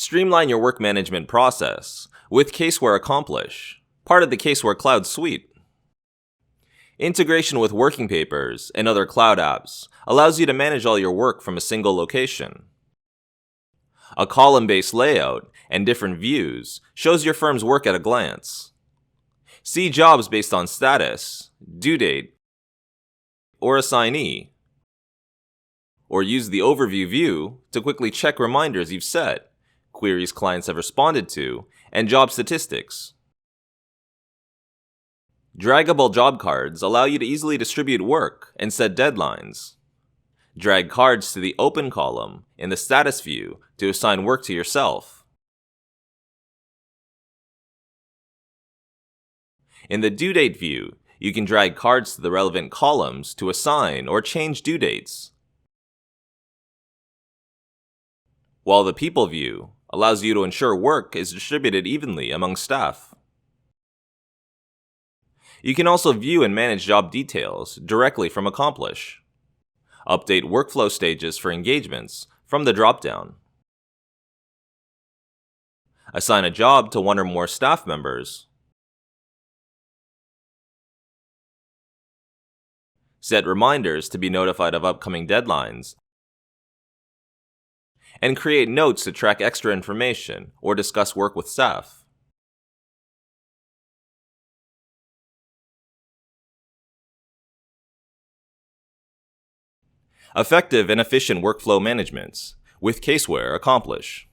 Streamline your work management process with Caseware Accomplish, part of the Caseware Cloud Suite. Integration with working papers and other cloud apps allows you to manage all your work from a single location. A column-based layout and different views shows your firm's work at a glance. See jobs based on status, due date, or assignee. Or use the overview view to quickly check reminders you've set, queries clients have responded to, and job statistics. Draggable job cards allow you to easily distribute work and set deadlines. Drag cards to the Open column in the Status view to assign work to yourself. In the Due Date view, you can drag cards to the relevant columns to assign or change due dates. While the People view allows you to ensure work is distributed evenly among staff. You can also view and manage job details directly from Accomplish. Update workflow stages for engagements from the dropdown. Assign a job to one or more staff members. Set reminders to be notified of upcoming deadlines. And create notes to track extra information or discuss work with staff. Effective and efficient workflow management with Caseware Accomplish.